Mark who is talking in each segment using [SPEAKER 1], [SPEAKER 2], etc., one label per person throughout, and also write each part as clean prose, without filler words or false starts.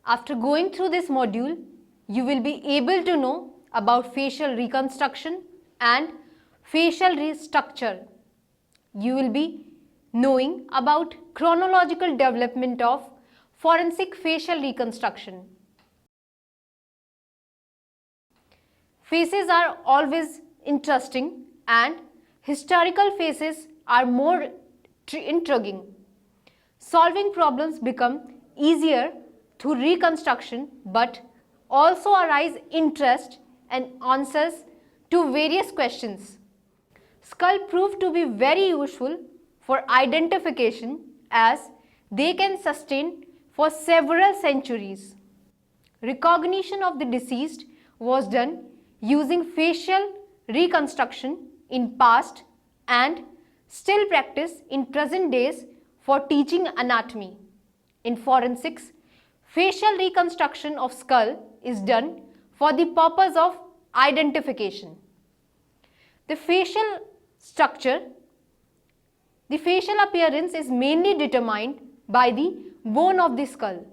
[SPEAKER 1] After going through this module, you will be able to know about facial reconstruction and facial restructure. You will be knowing about chronological development of forensic facial reconstruction. Faces are always interesting and historical faces are more intriguing. Solving problems become easier through reconstruction, but also arise interest and answers to various questions. Skull proved to be very useful for identification as they can sustain for several centuries. Recognition of the deceased was done using facial reconstruction in past and still practiced in present days for teaching anatomy. In forensics, facial reconstruction of skull is done for the purpose of identification. The facial appearance is mainly determined by the bone of the skull.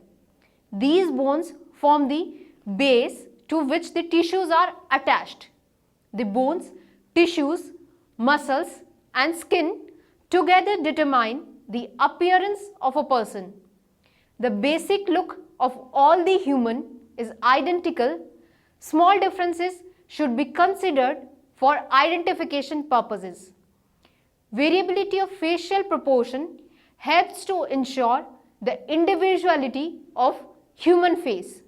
[SPEAKER 1] These bones form the base to which the tissues are attached. The bones, tissues, muscles and skin together determine the appearance of a person. The basic look of all the human is identical. Small differences should be considered for identification purposes. Variability of facial proportion helps to ensure the individuality of human face.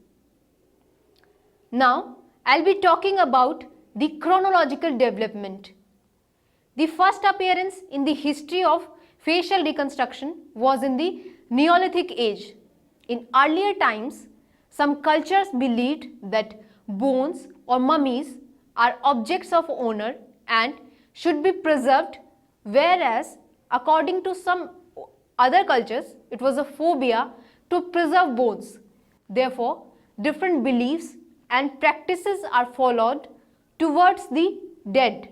[SPEAKER 1] Now, I'll be talking about the chronological development. The first appearance in the history of facial reconstruction was in the Neolithic Age. In earlier times, some cultures believed that bones or mummies are objects of honor and should be preserved, whereas according to some other cultures, it was a phobia to preserve bones. Therefore, different beliefs and practices are followed towards the dead.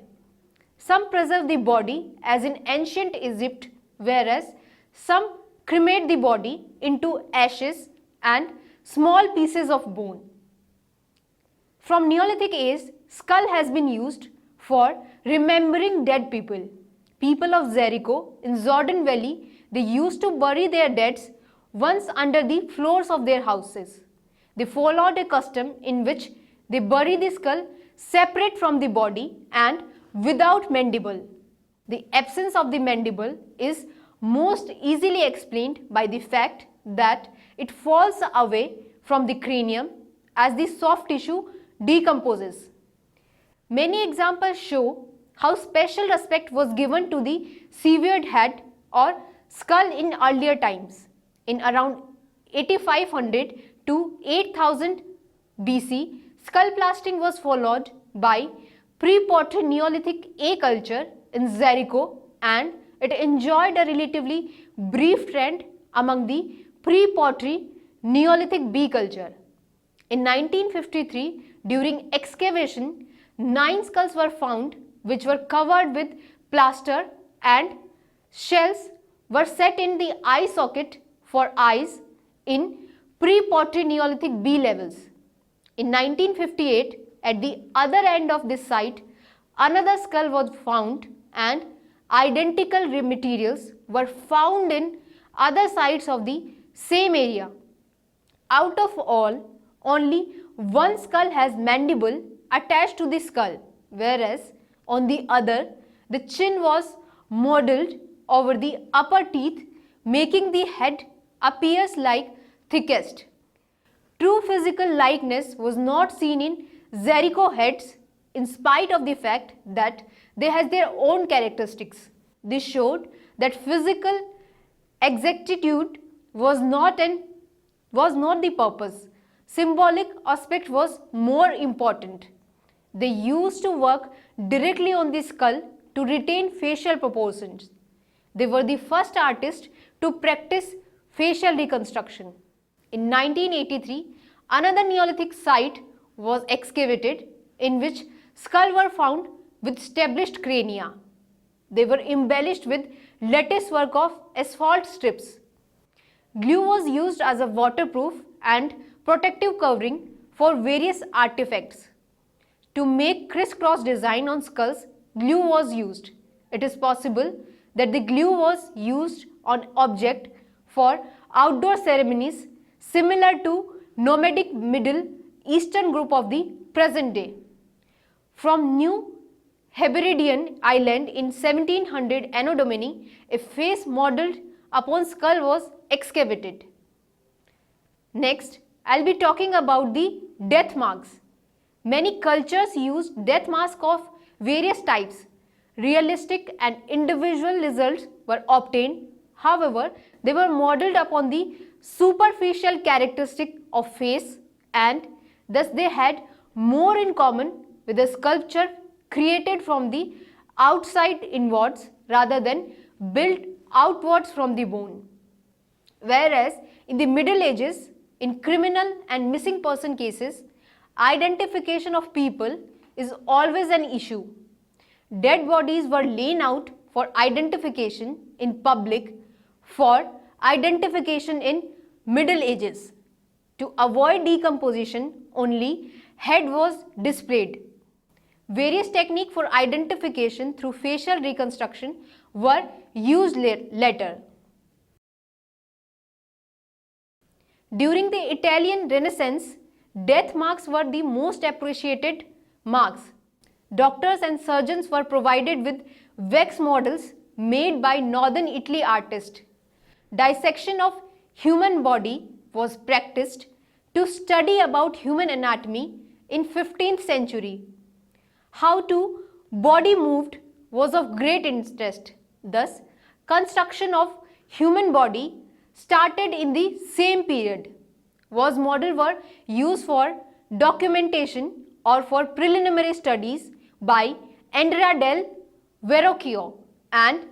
[SPEAKER 1] Some preserve the body as in ancient Egypt, whereas some cremate the body into ashes and small pieces of bone. From Neolithic age, skull has been used for remembering dead people. People of Jericho in Jordan Valley, they used to bury their deads once under the floors of their houses. They followed a custom in which they bury the skull separate from the body and without mandible. The absence of the mandible is most easily explained by the fact that it falls away from the cranium as the soft tissue decomposes. Many examples show how special respect was given to the severed head or skull in earlier times. In around 8500 to 8000 BC, skull plastering was followed by pre-pottery Neolithic A culture in Jericho, and it enjoyed a relatively brief trend among the pre-pottery Neolithic B culture. In 1953, during excavation, 9 skulls were found which were covered with plaster, and shells were set in the eye socket for eyes in pre-pottery Neolithic B levels. In 1958, at the other end of this site, another skull was found and identical materials were found in other sites of the same area. Out of all, only one skull has mandible attached to the skull, whereas on the other, the chin was modeled over the upper teeth, making the head appears like thickest. True physical likeness was not seen in Jericho heads in spite of the fact that they had their own characteristics. This showed that physical exactitude was not the purpose. Symbolic aspect was more important. They used to work directly on the skull to retain facial proportions. They were the first artists to practice facial reconstruction. In 1983, another Neolithic site was excavated in which skulls were found with established crania. They were embellished with lattice work of asphalt strips. Glue was used as a waterproof and protective covering for various artifacts. To make crisscross design on skulls, glue was used. It is possible that the glue was used on object for outdoor ceremonies similar to nomadic Middle Eastern group of the present day. From New Hebridean Island in 1700 Anno Domini, a face modelled upon skull was excavated. Next, I will be talking about the death marks. Many cultures used death masks of various types. Realistic and individual results were obtained. However, they were modelled upon the superficial characteristic of face, and thus they had more in common with a sculpture created from the outside inwards rather than built outwards from the bone. Whereas in the Middle Ages, in criminal and missing person cases, identification of people is always an issue. Dead bodies were lain out for identification in public. For identification in Middle Ages, to avoid decomposition, only head was displayed. Various techniques for identification through facial reconstruction were used later. During the Italian Renaissance, death marks were the most appreciated marks. Doctors and surgeons were provided with wax models made by northern Italy artists. Dissection of human body was practiced to study about human anatomy in 15th century. How to body moved was of great interest. Thus, construction of human body started in the same period. Was model were used for documentation or for preliminary studies by Andrea del Verrocchio and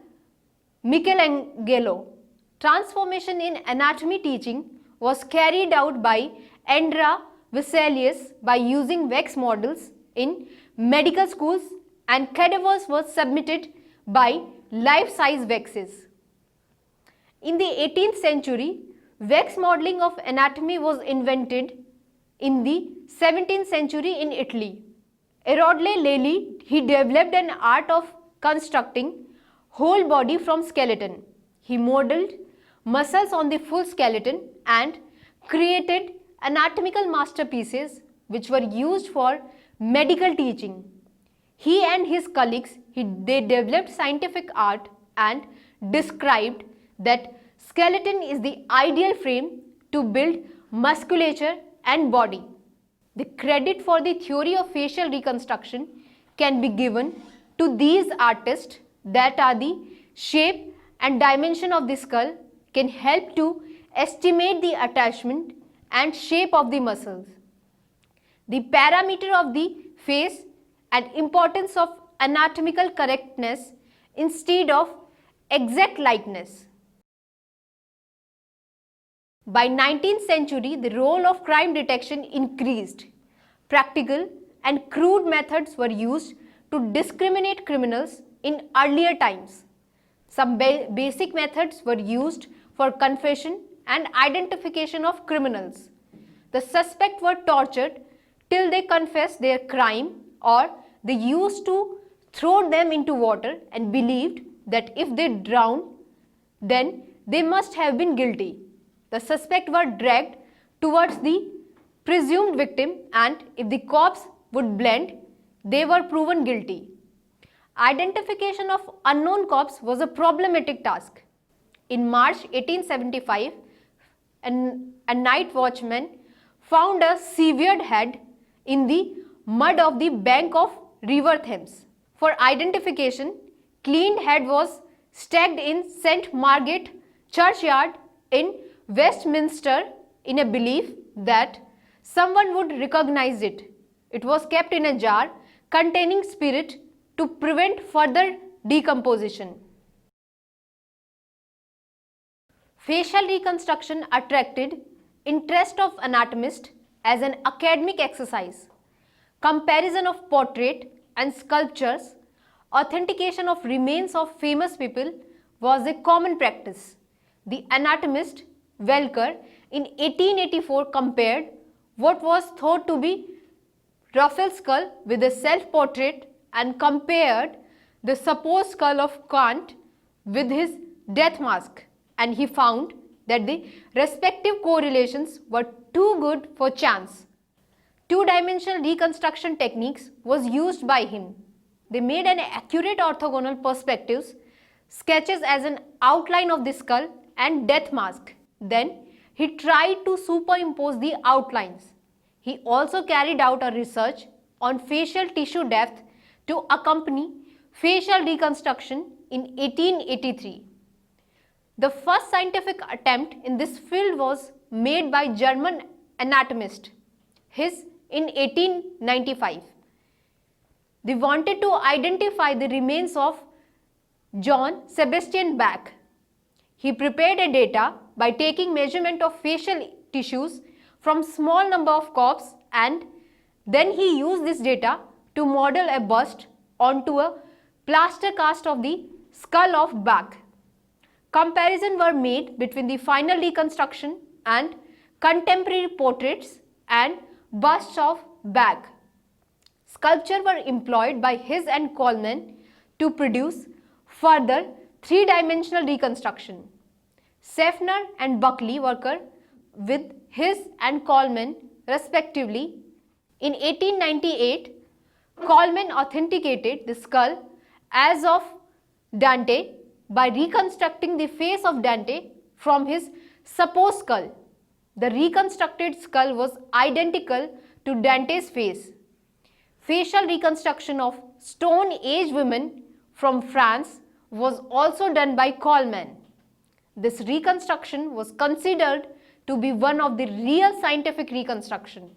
[SPEAKER 1] Michelangelo. Transformation in anatomy teaching was carried out by Andrea Vesalius by using wax models in medical schools, and cadavers were submitted by life-size waxes. In the 18th century, wax modeling of anatomy was invented. In the 17th century in Italy, Erodle Lely, he developed an art of constructing whole body from skeleton. He modeled muscles on the full skeleton and created anatomical masterpieces which were used for medical teaching. He and his colleagues, they developed scientific art and described that skeleton is the ideal frame to build musculature and body. The credit for the theory of facial reconstruction can be given to these artists, that are the shape and dimension of the skull can help to estimate the attachment and shape of the muscles. The parameter of the face and importance of anatomical correctness instead of exact likeness. By 19th century, the role of crime detection increased. Practical and crude methods were used to discriminate criminals in earlier times. Some basic methods were used for confession and identification of criminals. The suspects were tortured till they confessed their crime, or they used to throw them into water and believed that if they drowned, then they must have been guilty. The suspects were dragged towards the presumed victim, and if the corpse would blend, they were proven guilty. Identification of unknown corpse was a problematic task. In March 1875, a night watchman found a severed head in the mud of the bank of River Thames. For identification, cleaned head was stacked in St. Margaret churchyard in Westminster in a belief that someone would recognize it. It was kept in a jar containing spirit to prevent further decomposition. Facial reconstruction attracted interest of anatomists as an academic exercise. Comparison of portrait and sculptures, authentication of remains of famous people was a common practice. The anatomist Welker in 1884 compared what was thought to be ruffled skull with a self-portrait and compared the supposed skull of Kant with his death mask, and he found that the respective correlations were too good for chance. Two-dimensional reconstruction techniques was used by him. They made an accurate orthogonal perspectives sketches as an outline of the skull and death mask. Then he tried to superimpose the outlines. He also carried out a research on facial tissue depth to accompany facial reconstruction in 1883. The first scientific attempt in this field was made by German anatomist, his in 1895. They wanted to identify the remains of John Sebastian Bach. He prepared a data by taking measurement of facial tissues from small number of corpses, and then he used this data to model a bust onto a plaster cast of the skull of Bach. Comparisons were made between the final reconstruction and contemporary portraits and busts of Bach. Sculptures were employed by His and Coleman to produce further three-dimensional reconstruction. Seffner and Buckley worked with His and Coleman respectively. In 1898, Coleman authenticated the skull as of Dante by reconstructing the face of Dante from his supposed skull. The reconstructed skull was identical to Dante's face. Facial reconstruction of Stone Age women from France was also done by Coleman. This reconstruction was considered to be one of the real scientific reconstruction.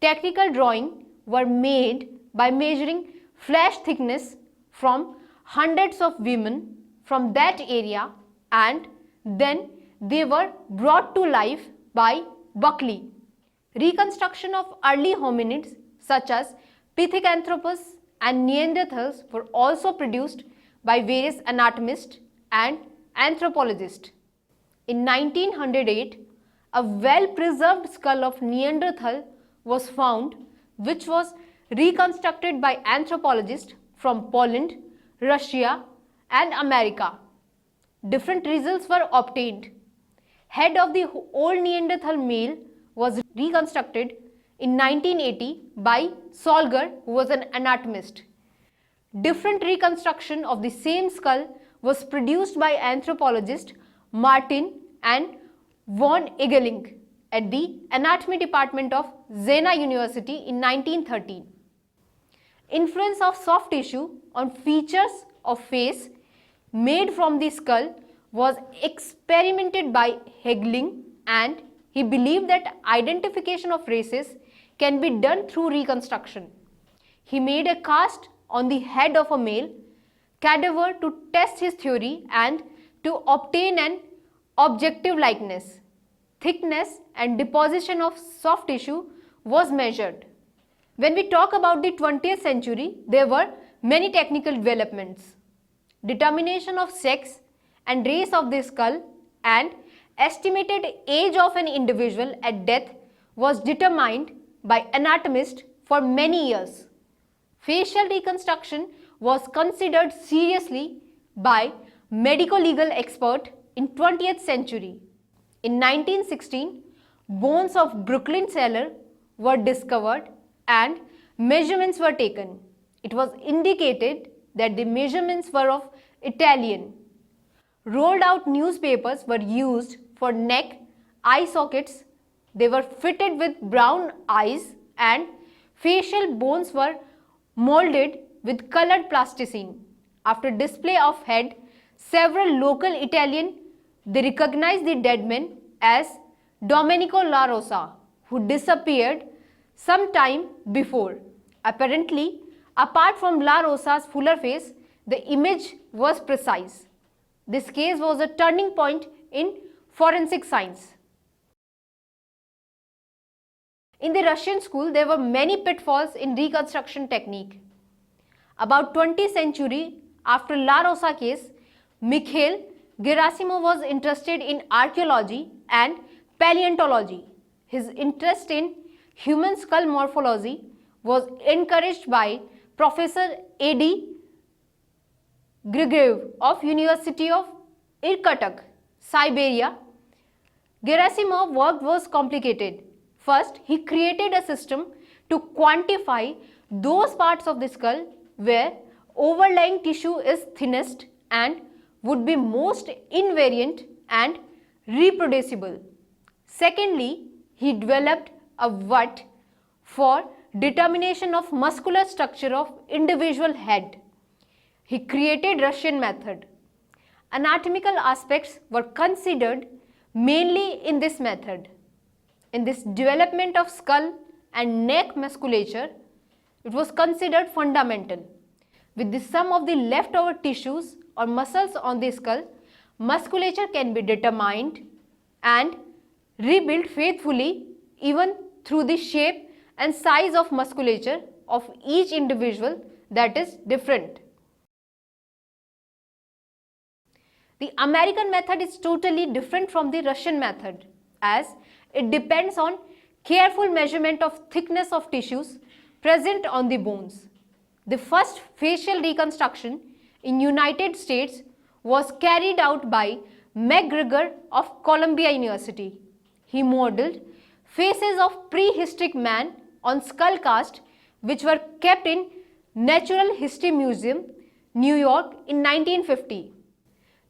[SPEAKER 1] Technical drawings were made by measuring flesh thickness from hundreds of women from that area, and then they were brought to life by Buckley. Reconstruction of early hominids such as Pithecanthropus and Neanderthals were also produced by various anatomists and anthropologists. In 1908, a well-preserved skull of Neanderthal was found, which was reconstructed by anthropologists from Poland, Russia and America. Different results were obtained. Head of the old Neanderthal male was reconstructed in 1980 by Solger, who was an anatomist. Different reconstruction of the same skull was produced by anthropologists Martin and von Egeling at the anatomy department of Jena University in 1913. Influence of soft tissue on features of face made from the skull was experimented by Egeling, and he believed that identification of races can be done through reconstruction. He made a cast on the head of a male cadaver to test his theory and to obtain an objective likeness. Thickness and deposition of soft tissue was measured. When we talk about the 20th century, there were many technical developments. Determination of sex and race of the skull and estimated age of an individual at death was determined by anatomists for many years. Facial reconstruction was considered seriously by medico-legal experts in 20th century. In 1916, bones of Brooklyn sailor were discovered and measurements were taken. It was indicated that the measurements were of Italian. Rolled out newspapers were used for neck, eye sockets. They were fitted with brown eyes, and facial bones were molded with colored plasticine. After display of head, several local Italian, they recognized the dead man as Domenico La Rosa, who disappeared some time before. Apparently, apart from La Rosa's fuller face, the image was precise. This case was a turning point in forensic science. In the Russian school, there were many pitfalls in reconstruction technique. About 20th century after La Rosa case, Mikhail Gerasimov was interested in archaeology and paleontology. His interest in human skull morphology was encouraged by Professor A.D. Grigory of University of Irkutsk, Siberia. Gerasimov's work was complicated. First, he created a system to quantify those parts of the skull where overlying tissue is thinnest and would be most invariant and reproducible. Secondly, he developed a what for determination of muscular structure of individual head. He created Russian method. Anatomical aspects were considered mainly in this method. In this development of skull and neck musculature, it was considered fundamental. With the sum of the leftover tissues or muscles on the skull, musculature can be determined and rebuilt faithfully even through the shape and size of musculature of each individual that is different. The American method is totally different from the Russian method as it depends on careful measurement of thickness of tissues present on the bones. The first facial reconstruction in United States was carried out by McGregor of Columbia University. He modeled faces of prehistoric man on skull cast which were kept in Natural History Museum, New York in 1950.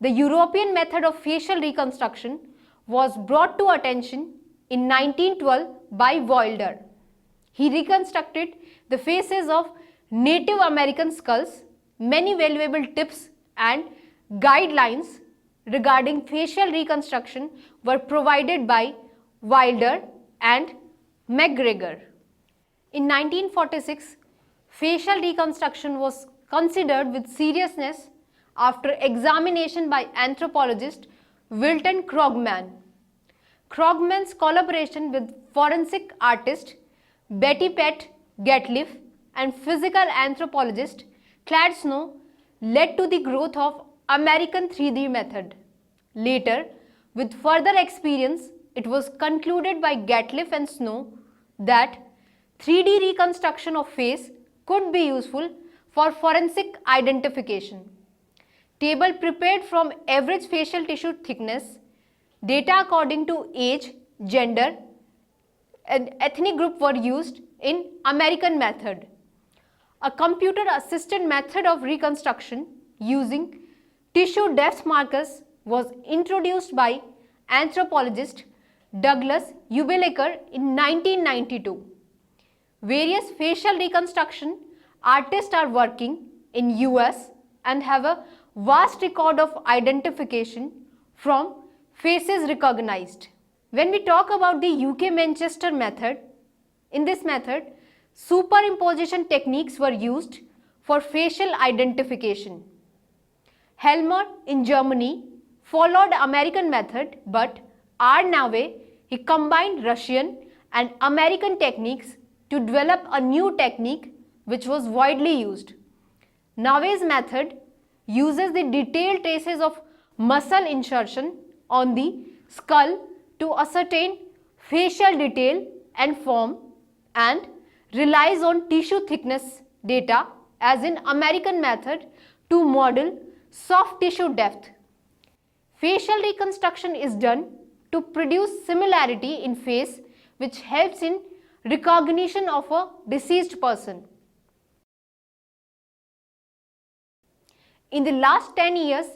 [SPEAKER 1] The European method of facial reconstruction was brought to attention in 1912 by Wilder. He reconstructed the faces of Native American skulls. Many valuable tips and guidelines regarding facial reconstruction were provided by Wilder and McGregor. In 1946, facial reconstruction was considered with seriousness after examination by anthropologist Wilton Krogman. Krogman's collaboration with forensic artist Betty Pett Gatliff and physical anthropologist Claude Snow led to the growth of American 3D method. Later, with further experience, it was concluded by Gatliff and Snow that 3D reconstruction of face could be useful for forensic identification. Table prepared from average facial tissue thickness, data according to age, gender, and ethnic group were used in American method. A computer-assisted method of reconstruction using tissue depth markers was introduced by anthropologist Douglas Hubelaker in 1992. Various facial reconstruction artists are working in US and have a vast record of identification from faces recognized. When we talk about the UK Manchester method, in this method, superimposition techniques were used for facial identification. Helmer in Germany followed American method, but Arnawe, he combined Russian and American techniques to develop a new technique which was widely used. Nave's method uses the detailed traces of muscle insertion on the skull to ascertain facial detail and form and relies on tissue thickness data as in American method to model soft tissue depth. Facial reconstruction is done to produce similarity in face which helps in recognition of a deceased person. In the last 10 years,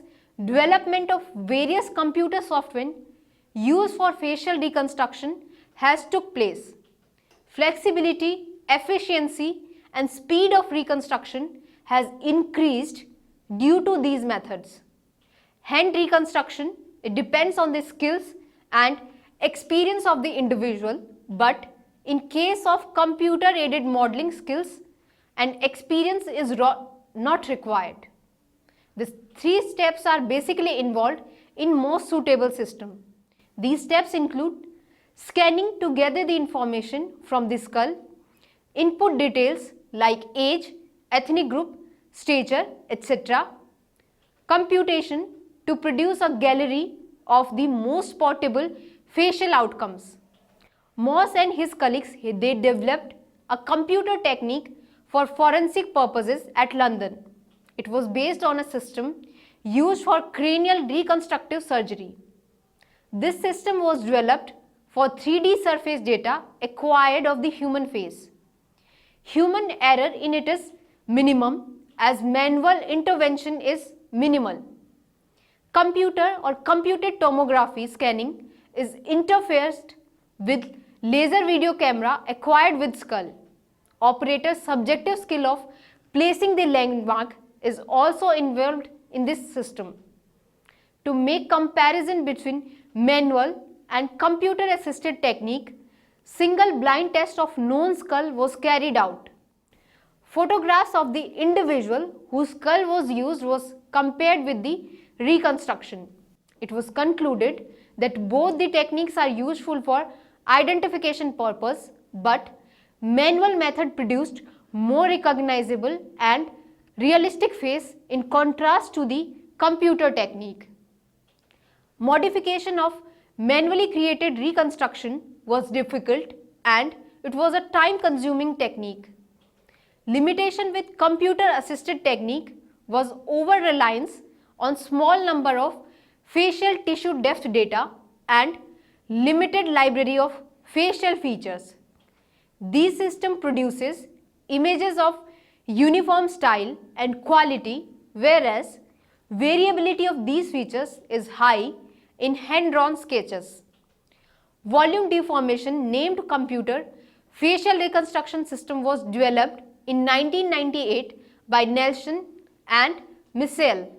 [SPEAKER 1] development of various computer software used for facial reconstruction has took place. Flexibility, efficiency and speed of reconstruction has increased due to these methods. Hand reconstruction, it depends on the skills and experience of the individual, but in case of computer aided modeling skills and experience is not required. These 3 steps are basically involved in most suitable system. These steps include scanning to gather the information from the skull, input details like age, ethnic group, stature, etc. Computation to produce a gallery of the most portable facial outcomes. Moss and his colleagues, they developed a computer technique for forensic purposes at London. It was based on a system used for cranial reconstructive surgery. This system was developed for 3D surface data acquired of the human face. Human error in it is minimum as manual intervention is minimal. Computer or computed tomography scanning is interfaced with laser video camera acquired with skull. Operator's subjective skill of placing the landmark is also involved in this system. To make comparison between manual and computer assisted technique, single blind test of known skull was carried out. Photographs of the individual whose skull was used was compared with the reconstruction. It was concluded that both the techniques are useful for identification purpose, but manual method produced more recognizable and realistic face in contrast to the computer technique. Modification of manually created reconstruction was difficult and it was a time-consuming technique. Limitation with computer-assisted technique was over-reliance on small number of facial tissue depth data and limited library of facial features. This system produces images of uniform style and quality, whereas variability of these features is high in hand-drawn sketches. Volume deformation named computer facial reconstruction system was developed in 1998 by Nelson and Michel.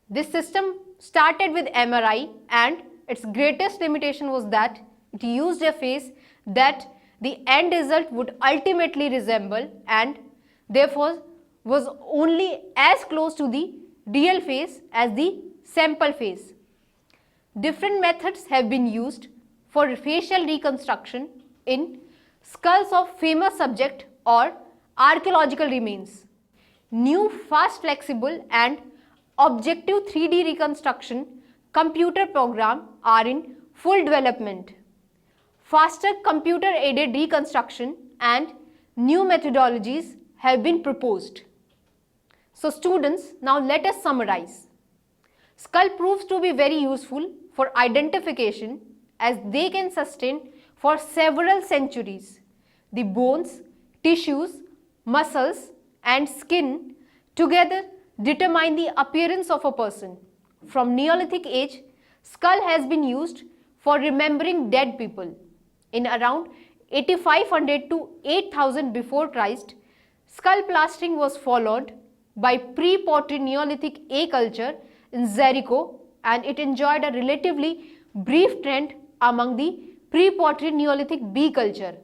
[SPEAKER 1] This system started with MRI and its greatest limitation was that it used a face that the end result would ultimately resemble and therefore was only as close to the real face as the sample face. Different methods have been used for facial reconstruction in skulls of famous subjects or archaeological remains. New fast, flexible and objective 3D reconstruction computer programs are in full development. Faster computer aided reconstruction and new methodologies have been proposed. So students, now let us summarize. Skull proves to be very useful for identification as they can sustain for several centuries. The bones, tissues, muscles and skin together determine the appearance of a person. From Neolithic age, skull has been used for remembering dead people. In around 8500 to 8000 before Christ, skull plastering was followed by pre-pottery Neolithic A culture in Jericho, and it enjoyed a relatively brief trend among the pre-pottery Neolithic B culture.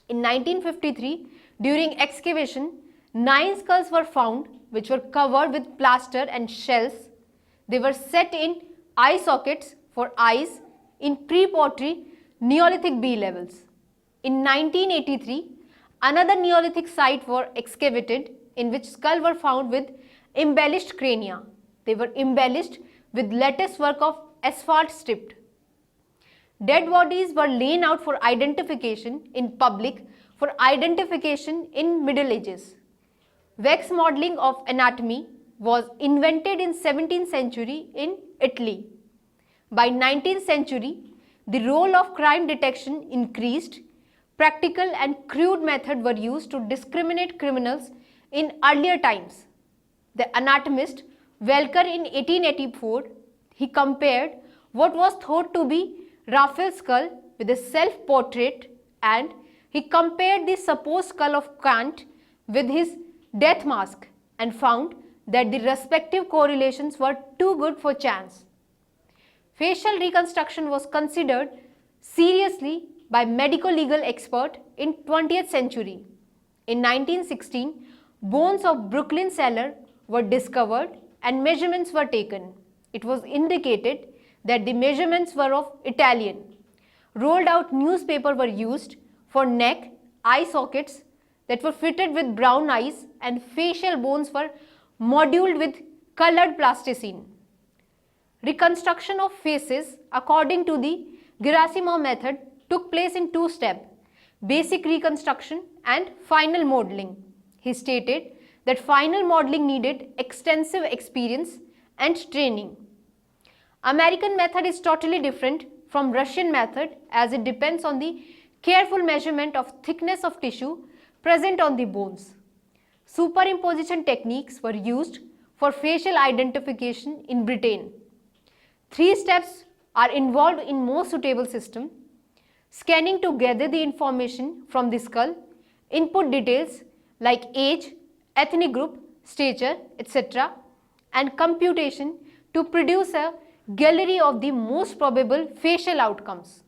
[SPEAKER 1] In 1953, during excavation, 9 skulls were found which were covered with plaster and shells. They were set in eye sockets for eyes in pre-pottery Neolithic B levels. In 1983, another Neolithic site were excavated in which skulls were found with embellished crania. They were embellished with lattice work of asphalt stripped. Dead bodies were laid out for identification in public for identification in Middle Ages. Wax modeling of anatomy was invented in 17th century in Italy. By 19th century, the role of crime detection increased. Practical and crude methods were used to discriminate criminals in earlier times. The anatomist Welker in 1884, he compared what was thought to be Raphael's skull with a self-portrait, and he compared the supposed skull of Kant with his death mask and found that the respective correlations were too good for chance. Facial reconstruction was considered seriously by medical legal experts in 20th century. In 1916, bones of Brooklyn cellar were discovered and measurements were taken. It was indicated that the measurements were of Italian. Rolled out newspaper were used for neck, eye sockets that were fitted with brown eyes, and facial bones were moduled with colored plasticine. Reconstruction of faces according to the Gerasimov method took place in two steps: basic reconstruction and final modeling. He stated that final modeling needed extensive experience and training. American method is totally different from Russian method as it depends on the careful measurement of thickness of tissue present on the bones. Superimposition techniques were used for facial identification in Britain. 3 steps are involved in most suitable system: scanning to gather the information from the skull, input details like age, ethnic group, stature, etc., and computation to produce a gallery of the most probable facial outcomes.